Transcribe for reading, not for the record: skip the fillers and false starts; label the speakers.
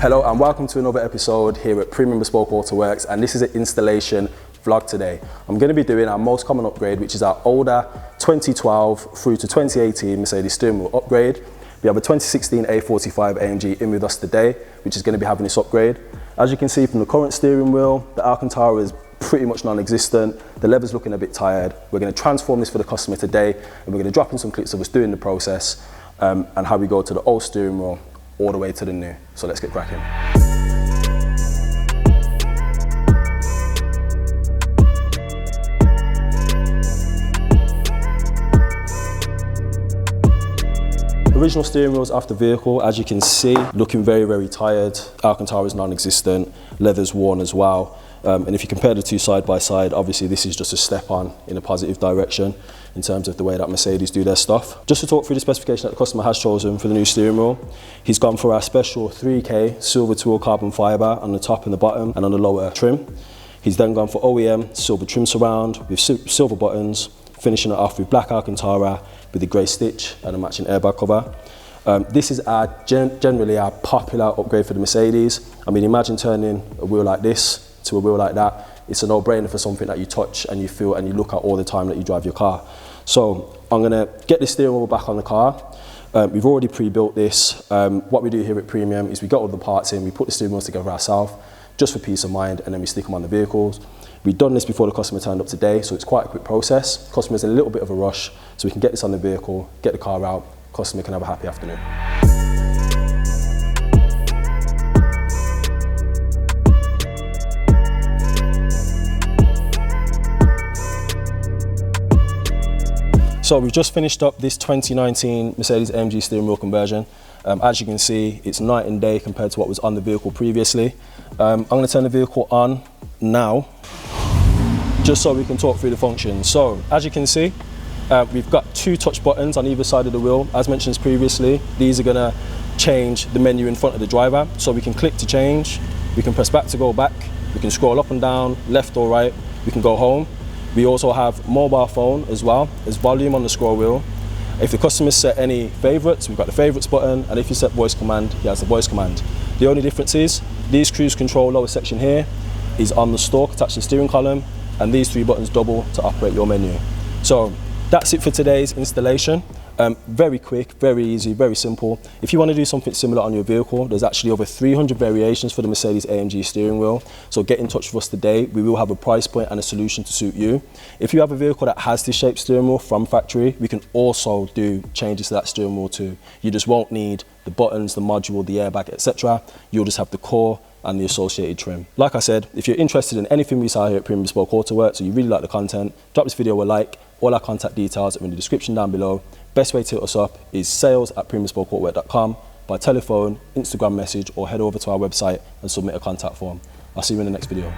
Speaker 1: Hello and welcome to another episode here at Premium Bespoke AutoWorks, and this is an installation vlog today. I'm going to be doing our most common upgrade, which is our older 2012 through to 2018 Mercedes steering wheel upgrade. We have a 2016 A45 AMG in with us today, which is going to be having this upgrade. As you can see from the current steering wheel, the Alcantara is pretty much non-existent. The leather's looking a bit tired. We're going to transform this for the customer today, and we're going to drop in some clips of us doing the process and how we go to the old steering wheel all the way to the new. So let's get cracking. Original steering wheels off the vehicle, as you can see, looking very, very tired. Alcantara is non-existent, leather's worn as well. And if you compare the two side by side, obviously this is just a step on in a positive direction in terms of the way that Mercedes do their stuff. Just to talk through the specification that the customer has chosen for the new steering wheel, he's gone for our special 3K silver tool carbon fibre on the top and the bottom and on the lower trim. He's then gone for OEM silver trim surround with silver buttons, finishing it off with black Alcantara with the grey stitch and a matching airbag cover. This is generally our popular upgrade for the Mercedes. I mean, imagine turning a wheel like this to a wheel like that. It's a no-brainer for something that you touch and you feel and you look at all the time that you drive your car. So I'm gonna get the steering wheel back on the car. We've already pre-built this. What we do here at Premium is we get all the parts in, we put the steering wheels together ourselves, just for peace of mind, and then we stick them on the vehicles. We've done this before the customer turned up today, so it's quite a quick process. Customer's in a little bit of a rush, so we can get this on the vehicle, get the car out, customer can have a happy afternoon. So we've just finished up this 2019 Mercedes AMG steering wheel conversion. As you can see, it's night and day compared to what was on the vehicle previously. I'm going to turn the vehicle on now, just so we can talk through the functions. So as you can see, we've got two touch buttons on either side of the wheel. As mentioned previously, these are going to change the menu in front of the driver. So we can click to change, we can press back to go back, we can scroll up and down, left or right, we can go home. We also have mobile phone as well as volume on the scroll wheel. If the customer set any favorites, we've got the favorites button, and if you set voice command, he has the voice command. The only difference is these cruise control lower section here is on the stalk attached to the steering column, and these three buttons double to operate your menu. So that's it for today's installation. Very quick, very easy, very simple. If you want to do something similar on your vehicle, there's actually over 300 variations for the Mercedes AMG steering wheel. So get in touch with us today. We will have a price point and a solution to suit you. If you have a vehicle that has this shaped steering wheel from factory, we can also do changes to that steering wheel too. You just won't need the buttons, the module, the airbag, etc. You'll just have the core and the associated trim. Like I said, if you're interested in anything we sell here at Premium Bespoke AutoWorks, or you really like the content, drop this video a like. All our contact details are in the description down below. Best way to hit us up is sales@premiumbespokeautoworks.com, by telephone, Instagram message, or head over to our website and submit a contact form. I'll see you in the next video.